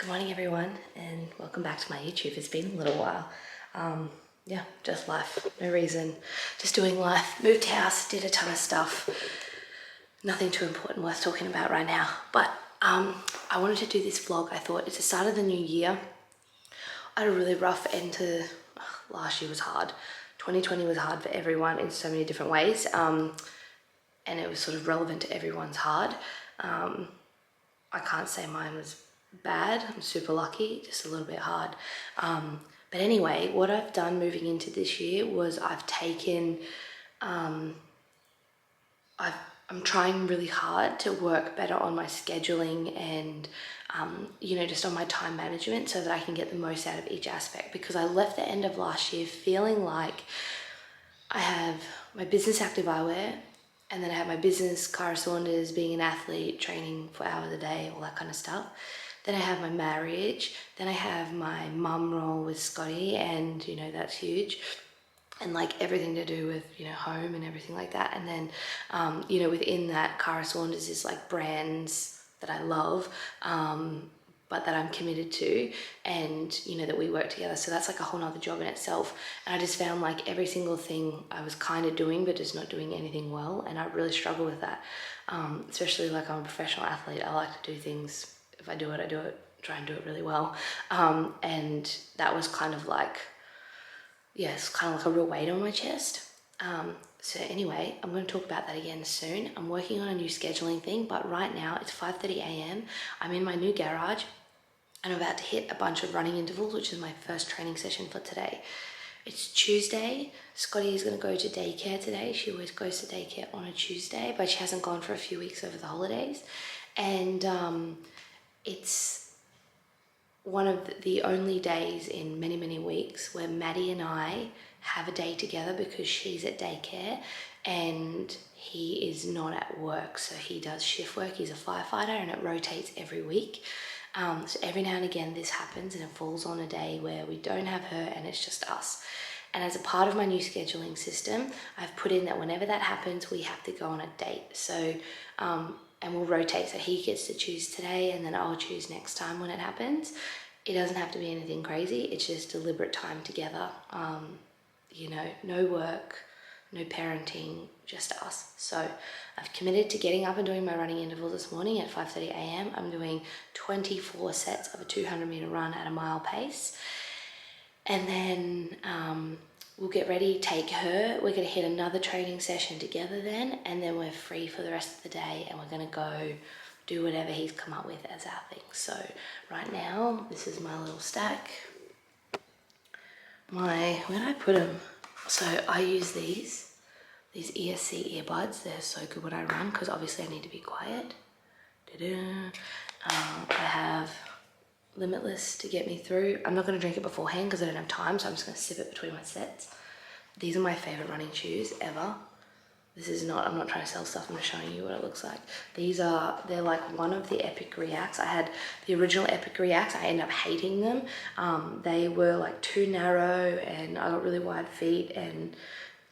morning everyone, and welcome back to my YouTube. It's been a little while. Yeah, just life, no reason, just doing life. Moved house, did a ton of stuff. Nothing too important worth talking about right now, but I wanted to do this vlog. I thought it's the start of the new year. I had a really rough end to last year. Was hard. 2020 was hard for everyone in so many different ways, and it was sort of relevant to everyone's hard. I can't say mine was bad. I'm super lucky, just a little bit hard. But anyway, what I've done moving into this year was I've taken, I'm trying really hard to work better on my scheduling and, just on my time management so that I can get the most out of each aspect, because I left the end of last year feeling like I have my business active eyewear, and then I have my business, Cara Saunders, being an athlete, training for hours a day, all that kind of stuff. Then I have my marriage, then I have my mum role with Scotty, and that's huge, and like everything to do with home and everything like that. And then within that, Cara Saunders is like brands that I love, but that I'm committed to, and that we work together. So that's like a whole nother job in itself. And I just found like every single thing I was kind of doing, but just not doing anything well. And I really struggle with that, especially like I'm a professional athlete. I like to do things, if I do it, try and do it really well. And that was kind of like, it's kind of like a real weight on my chest. So anyway, I'm going to talk about that again soon. I'm working on a new scheduling thing, but right now it's 5:30 a.m. I'm in my new garage and I'm about to hit a bunch of running intervals, which is my first training session for today. It's Tuesday. Scotty is going to go to daycare today. She always goes to daycare on a Tuesday, but she hasn't gone for a few weeks over the holidays. And it's one of the only days in many, many weeks where Maddie and I have a day together, because she's at daycare and he is not at work. So he does shift work. He's a firefighter, and it rotates every week. So every now and again this happens, and it falls on a day where we don't have her and it's just us. And as a part of my new scheduling system, I've put in that whenever that happens, we have to go on a date. So, and we'll rotate. So he gets to choose today, and then I'll choose next time when it happens. It doesn't have to be anything crazy. It's just deliberate time together. No work, no parenting, just us. So I've committed to getting up and doing my running intervals this morning at 5:30 a.m. I'm doing 24 sets of a 200-meter run at a mile pace. And then we'll get ready, take her. We're going to hit another training session together then, and then we're free for the rest of the day, and we're going to go do whatever he's come up with as our thing. So right now, this is my little stack. Where did I put them? So I use these ESC earbuds. They're so good when I run, because obviously I need to be quiet. I have Limitless to get me through. I'm not going to drink it beforehand because I don't have time, so I'm just going to sip it between my sets. These are my favorite running shoes ever. I'm not trying to sell stuff, I'm just showing you what it looks like. They're like one of the Epic Reacts. I had the original Epic Reacts. I ended up hating them. They were like too narrow, and I got really wide feet, and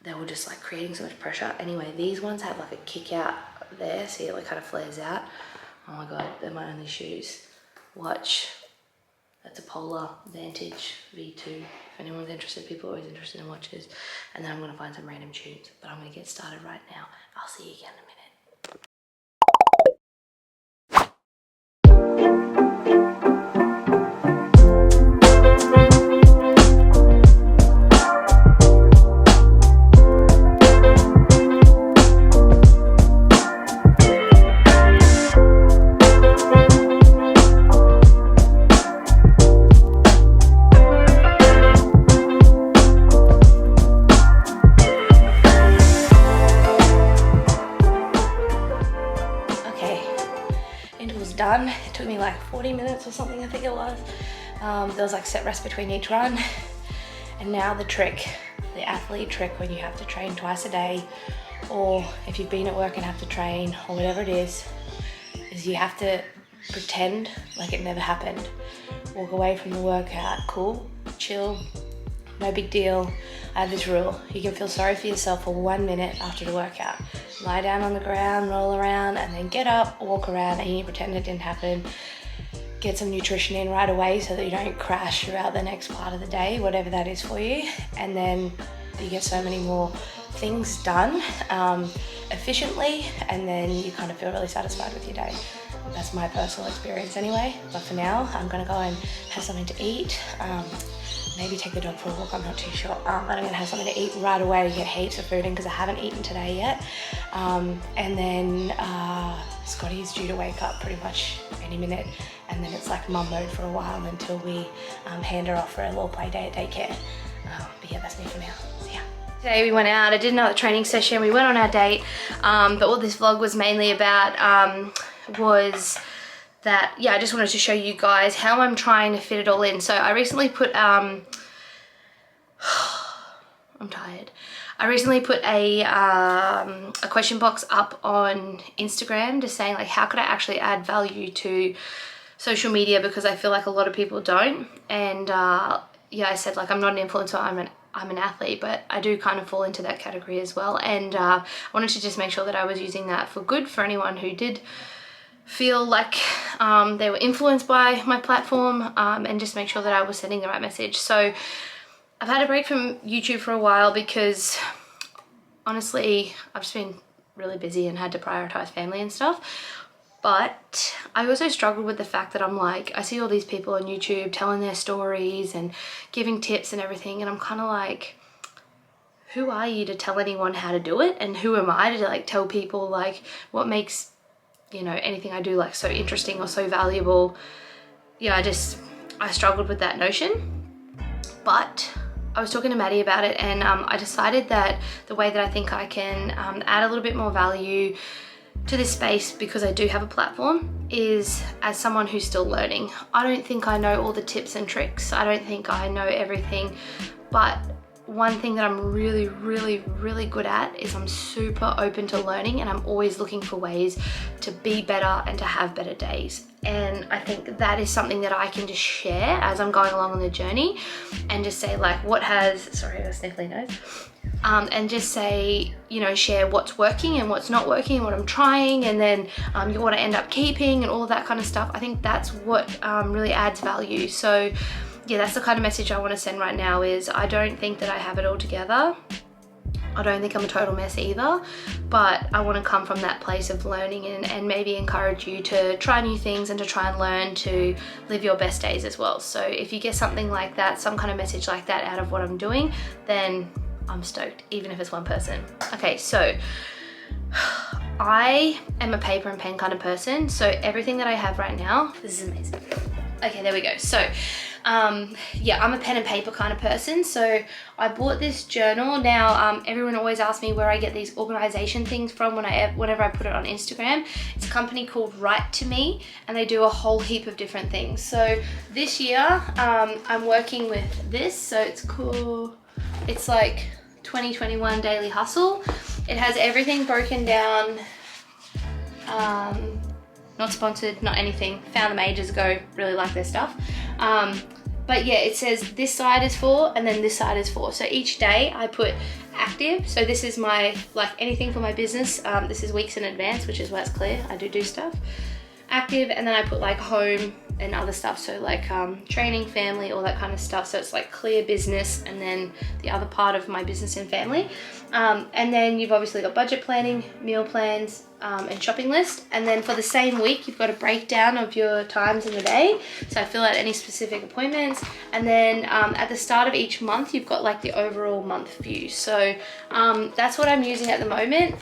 they were just like creating so much pressure. Anyway, these ones have like a kick out there. See, it like kind of flares out. Oh my God, they're my only shoes. Watch. That's a Polar Vantage V2. If anyone's interested, people are always interested in watches. And then I'm going to find some random tunes, but I'm going to get started right now. I'll see you again in a minute. Done. It took me like 40 minutes or something, I think it was. There was like set rest between each run. And now the trick, the athlete trick, when you have to train twice a day, or if you've been at work and have to train, or whatever it is you have to pretend like it never happened. Walk away from the workout, cool, chill, no big deal. I have this rule: you can feel sorry for yourself for 1 minute after the workout. Lie down on the ground, roll around, and then get up, walk around, and you pretend it didn't happen. get some nutrition in right away so that you don't crash throughout the next part of the day, whatever that is for you. And then you get so many more things done efficiently, and then you kind of feel really satisfied with your day. That's my personal experience anyway. But for now, I'm gonna go and have something to eat. Maybe take the dog for a walk, I'm not too sure. And I'm gonna have something to eat right away to get heaps of food in because I haven't eaten today yet. And then Scotty's due to wake up pretty much any minute. And then it's like mum mode for a while until we hand her off for a little play day at daycare. But yeah, that's me for now. See ya. Today we went out, I did another training session, we went on our date, but what this vlog was mainly about was that, yeah, I just wanted to show you guys how I'm trying to fit it all in. So I recently put, I'm tired. I recently put a question box up on Instagram just saying like, how could I actually add value to social media, because I feel like a lot of people don't. And yeah, I said like, I'm not an influencer, I'm an athlete, but I do kind of fall into that category as well. And I wanted to just make sure that I was using that for good for anyone who did feel like they were influenced by my platform, and just make sure that I was sending the right message. So I've had a break from YouTube for a while because honestly, I've just been really busy and had to prioritize family and stuff. But I also struggled with the fact that I'm like, I see all these people on YouTube telling their stories and giving tips and everything, and I'm kind of like, who are you to tell anyone how to do it? And who am I to like tell people like what makes, you know, anything I do like so interesting or so valuable? Yeah, I struggled with that notion. But I was talking to Maddie about it, and I decided that the way that I think I can add a little bit more value to this space, because I do have a platform, is as someone who's still learning. I don't think I know all the tips and tricks. I don't think I know everything, but one thing that I'm really, really, really good at is I'm super open to learning, and I'm always looking for ways to be better and to have better days. And I think that is something that I can just share as I'm going along on the journey, and just say like, what has, sorry, I got a sniffly nose. And just say, you know, share what's working and what's not working and what I'm trying, and then you want to end up keeping and all of that kind of stuff. I think that's what really adds value. So yeah, that's the kind of message I want to send right now, is I don't think that I have it all together. I don't think I'm a total mess either, but I want to come from that place of learning and maybe encourage you to try new things and to try and learn to live your best days as well. So if you get something like that, some kind of message like that out of what I'm doing, then I'm stoked, even if it's one person. Okay, so I am a paper and pen kind of person. So everything that I have right now, this is amazing. Okay, there we go. So yeah, I'm a pen and paper kind of person. So I bought this journal. Now, everyone always asks me where I get these organization things from whenever I put it on Instagram. It's a company called Write to Me, and they do a whole heap of different things. So this year, I'm working with this. So it's cool. It's like 2021 Daily Hustle. It has everything broken down. Not sponsored, not anything. Found them ages ago, really like their stuff. But yeah, it says this side is for, and then this side is for. So each day I put active. So this is my, like anything for my business. This is weeks in advance, which is why it's clear. I do stuff. Active, and then I put like home and other stuff. So like training, family, all that kind of stuff. So it's like clear business, and then the other part of my business and family. And then you've obviously got budget planning, meal plans, and shopping list. And then for the same week, you've got a breakdown of your times in the day. So I fill out any specific appointments. And then at the start of each month, you've got like the overall month view. So that's what I'm using at the moment.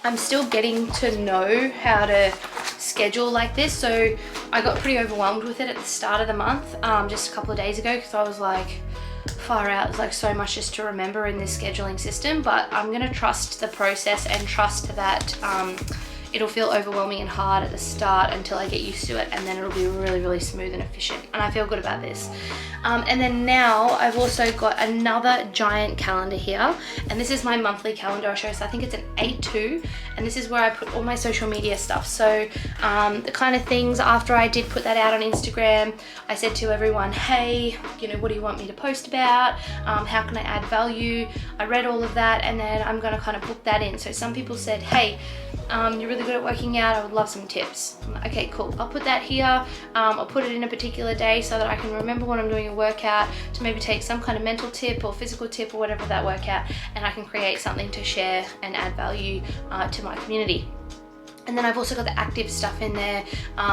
I'm still getting to know how to schedule like this. So I got pretty overwhelmed with it at the start of the month, just a couple of days ago, because I was like, far out, there's like so much just to remember in this scheduling system. But I'm gonna trust the process and trust that it'll feel overwhelming and hard at the start until I get used to it, and then it'll be really, really smooth and efficient. And I feel good about this. And then now I've also got another giant calendar here, and this is my monthly calendar I'll show you. So I think it's an A2, and this is where I put all my social media stuff. So the kind of things, after I did put that out on Instagram, I said to everyone, hey, you know, what do you want me to post about? How can I add value? I read all of that, and then I'm gonna kind of book that in. So some people said, hey, You're really good at working out. I would love some tips. Okay, cool. I'll put that here. I'll put it in a particular day so that I can remember when I'm doing a workout to maybe take some kind of mental tip or physical tip or whatever that workout, and I can create something to share and add value to my community. And then I've also got the active stuff in there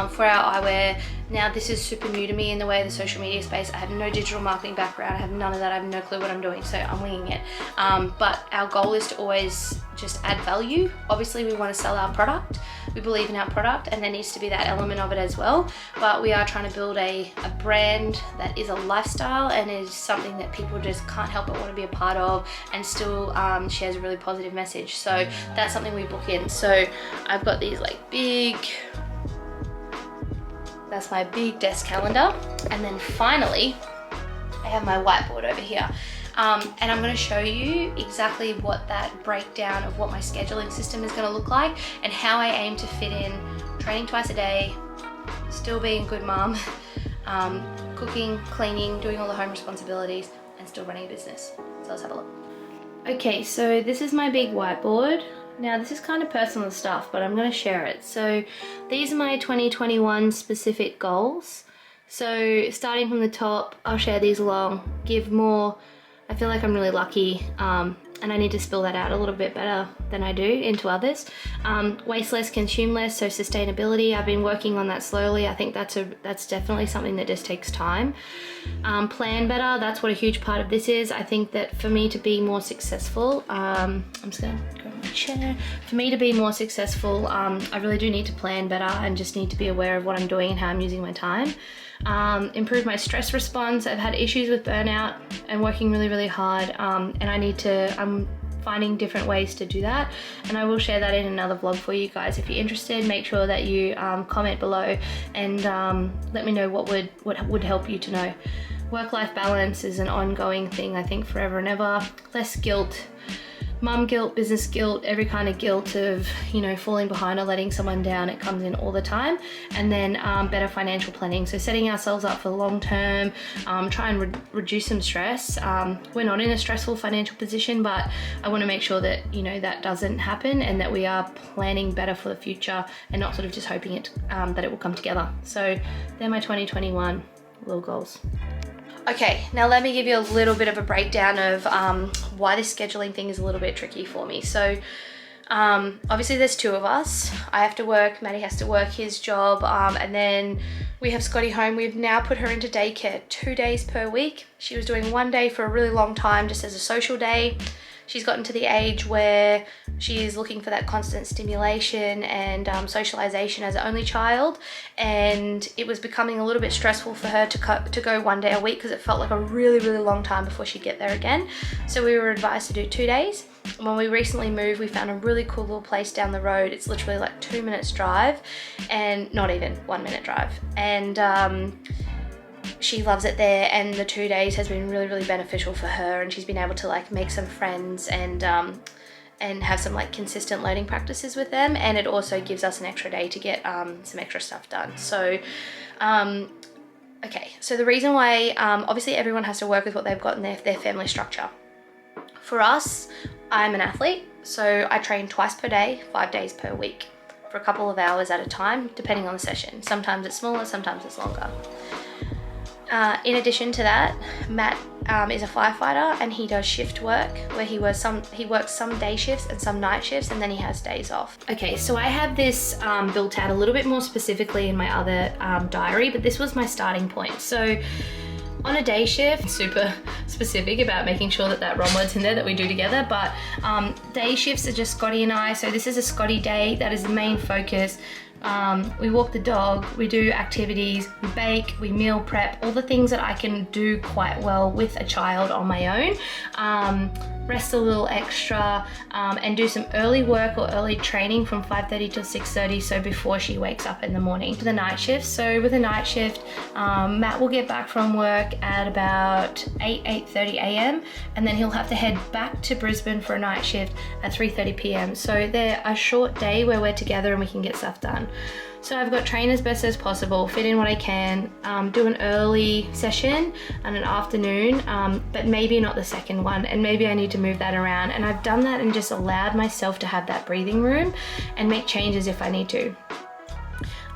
for our eyewear. Now this is super new to me in the way of the social media space. I have no digital marketing background. I have none of that. I have no clue what I'm doing, so I'm winging it. But our goal is to always just add value. Obviously we want to sell our product. We believe in our product, and there needs to be that element of it as well. But we are trying to build a brand that is a lifestyle and is something that people just can't help but want to be a part of, and still shares a really positive message. So that's something we book in. So I've got these like big, that's my big desk calendar. And then finally, I have my whiteboard over here. And I'm going to show you exactly what that breakdown of what my scheduling system is going to look like, and how I aim to fit in training twice a day, still being a good mom, cooking, cleaning, doing all the home responsibilities, and still running a business. So let's have a look. Okay, so this is my big whiteboard. Now this is kind of personal stuff, but I'm going to share it. So these are my 2021 specific goals. So starting from the top, I'll share these along, give more. I feel like I'm really lucky, and I need to spill that out a little bit better than I do into others. Waste less, consume less, so sustainability. I've been working on that slowly. I think that's definitely something that just takes time. Plan better, that's what a huge part of this is. I think that for me to be more successful, I'm just gonna go on my chair. For me to be more successful, I really do need to plan better and just need to be aware of what I'm doing and how I'm using my time. Improve my stress response. I've had issues with burnout and working really, really hard, and I'm finding different ways to do that, and I will share that in another vlog for you guys. If you're interested, make sure that you comment below and let me know what would help you to know. Work-life balance is an ongoing thing, I think, forever and ever. Less guilt. Mum guilt, business guilt, every kind of guilt of, you know, falling behind or letting someone down, it comes in all the time. And then better financial planning. So setting ourselves up for the long term, try and reduce some stress. We're not in a stressful financial position, but I want to make sure that, you know, that doesn't happen, and that we are planning better for the future and not sort of just hoping that it will come together. So they're my 2021 little goals. Okay, now let me give you a little bit of a breakdown of why this scheduling thing is a little bit tricky for me. So obviously there's two of us. I have to work, Maddie has to work his job, and then we have Scotty home. We've now put her into daycare 2 days per week. She was doing 1 day for a really long time just as a social day. She's gotten to the age where she is looking for that constant stimulation and socialization as an only child, and it was becoming a little bit stressful for her to go 1 day a week, because it felt like a really, really long time before she'd get there again. So we were advised to do 2 days. When we recently moved, we found a really cool little place down the road. It's literally like 2 minutes drive, and not even 1 minute drive. And she loves it there, and the 2 days has been really, really beneficial for her, and she's been able to like make some friends and have some like consistent learning practices with them, and it also gives us an extra day to get some extra stuff done. So okay, so the reason why obviously everyone has to work with what they've got in their family structure. For us, I'm an athlete, so I train twice per day, 5 days per week, for a couple of hours at a time, depending on the session. Sometimes it's smaller, sometimes it's longer. In addition to that, Matt is a firefighter, and he does shift work where he works some day shifts and some night shifts, and then he has days off. Okay, so I have this built out a little bit more specifically in my other diary, but this was my starting point. So on a day shift, super specific about making sure that ROM word's in there that we do together, but day shifts are just Scotty and I. So this is a Scotty day, that is the main focus. We walk the dog, we do activities, we bake, we meal prep, all the things that I can do quite well with a child on my own. Rest a little extra, and do some early work or early training from 5:30 till 6:30, so before she wakes up in the morning. To the night shift, so with a night shift, Matt will get back from work at about 8:30 a.m. and then he'll have to head back to Brisbane for a night shift at 3:30 p.m. So they're a short day where we're together and we can get stuff done. So I've got train as best as possible, fit in what I can, do an early session and an afternoon, but maybe not the second one, and maybe I need to move that around. And I've done that and just allowed myself to have that breathing room and make changes if I need to.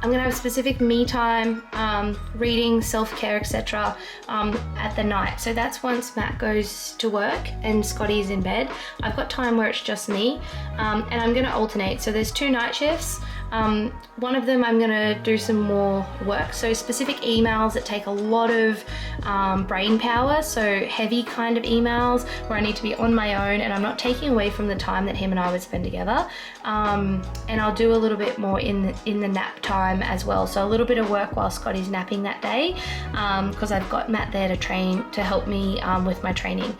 I'm gonna have specific me time, reading, self-care, etc. At the night. So that's once Matt goes to work and Scotty's in bed. I've got time where it's just me, and I'm gonna alternate. So there's 2 night shifts. One of them I'm gonna do some more work. So specific emails that take a lot of brain power. So heavy kind of emails where I need to be on my own and I'm not taking away from the time that him and I would spend together. And I'll do a little bit more in the nap time as well. So a little bit of work while Scotty's napping that day, because I've got Matt there to help me with my training.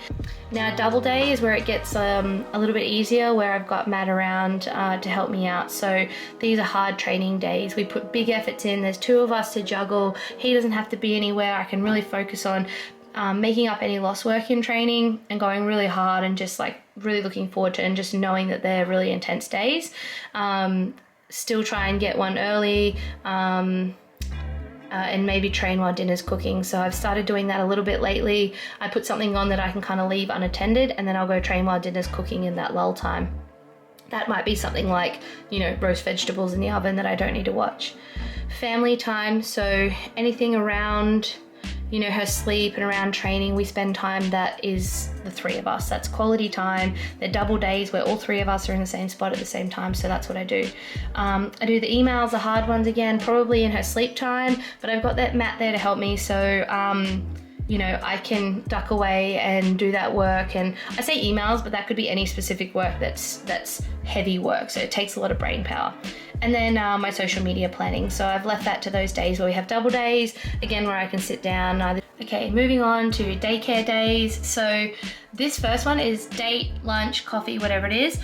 Now double day is where it gets a little bit easier, where I've got Matt around to help me out. So these are hard training days. We put big efforts in. There's 2 of us to juggle. He doesn't have to be anywhere. I can really focus on making up any lost work in training and going really hard and just like really looking forward to, and just knowing that they're really intense days. Still try and get one early, and maybe train while dinner's cooking. So I've started doing that a little bit lately. I put something on that I can kind of leave unattended, and then I'll go train while dinner's cooking in that lull time. That might be something like, you know, roast vegetables in the oven that I don't need to watch. Family time, so anything around, you know, her sleep and around training, we spend time that is the 3 of us. That's quality time. They're double days where all 3 of us are in the same spot at the same time, so that's what I do. I do the emails, the hard ones again, probably in her sleep time, but I've got that Matt there to help me, so you know, I can duck away and do that work. And I say emails, but that could be any specific work that's heavy work, so it takes a lot of brain power. And then my social media planning. So I've left that to those days where we have double days, again, where I can sit down. Okay, moving on to daycare days. So this first one is date, lunch, coffee, whatever it is.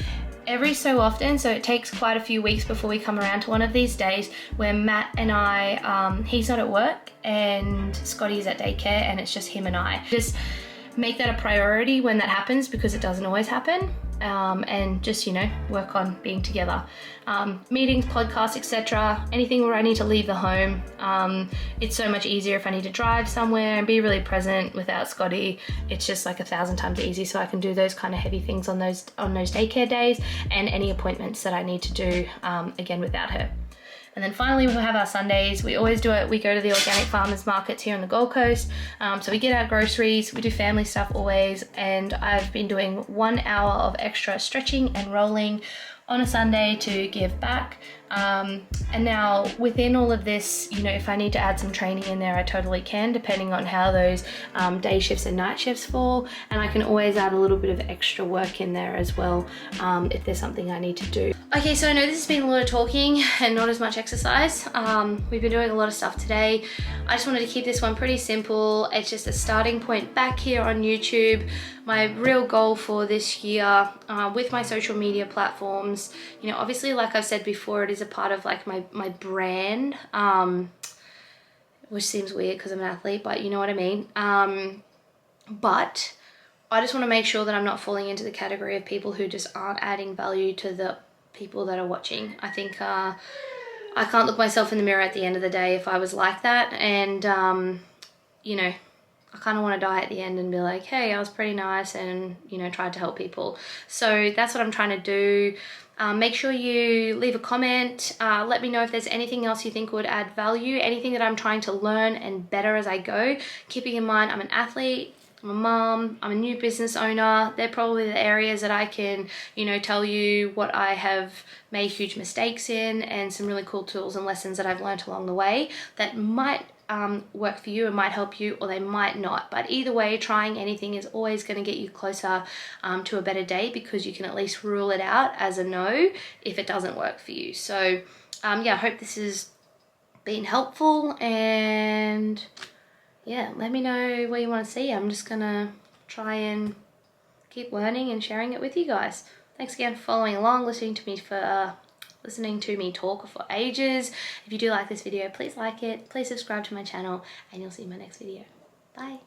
Every so often, so it takes quite a few weeks before we come around to one of these days where Matt and I, he's not at work and Scotty's at daycare, and it's just him and I. Just make that a priority when that happens, because it doesn't always happen, and just, you know, work on being together. Meetings, podcasts, etc. Anything where I need to leave the home. It's so much easier if I need to drive somewhere and be really present without Scotty. It's just like 1,000 times easy, so I can do those kind of heavy things on those daycare days, and any appointments that I need to do, again, without her. And then finally, we'll have our Sundays. We always do it. We go to the organic farmers markets here on the Gold Coast. So we get our groceries, we do family stuff always. And I've been doing 1 hour of extra stretching and rolling on a Sunday to give back. And now within all of this, you know, if I need to add some training in there, I totally can, depending on how those day shifts and night shifts fall. And I can always add a little bit of extra work in there as well, if there's something I need to do. Okay, so I know this has been a lot of talking and not as much exercise. We've been doing a lot of stuff today. I just wanted to keep this one pretty simple. It's just a starting point back here on YouTube. My real goal for this year, with my social media platforms, you know, obviously, like I've said before, it is a part of like my brand, which seems weird because I'm an athlete, but you know what I mean. But I just want to make sure that I'm not falling into the category of people who just aren't adding value to the people that are watching. I think I can't look myself in the mirror at the end of the day if I was like that, and you know, I kind of want to die at the end and be like, hey, I was pretty nice and, you know, tried to help people. So that's what I'm trying to do. Make sure you leave a comment. Let me know if there's anything else you think would add value, anything that I'm trying to learn and better as I go. Keeping in mind, I'm an athlete, I'm a mom, I'm a new business owner. They're probably the areas that I can, you know, tell you what I have made huge mistakes in, and some really cool tools and lessons that I've learned along the way that might work for you and might help you, or they might not. But either way, trying anything is always going to get you closer to a better day, because you can at least rule it out as a no if it doesn't work for you. So yeah, I hope this has been helpful, and yeah, let me know what you want to see. I'm just gonna try and keep learning and sharing it with you guys. Thanks again for following along, listening to me talk for ages. If you do like this video, please like it, please subscribe to my channel, and you'll see my next video. Bye.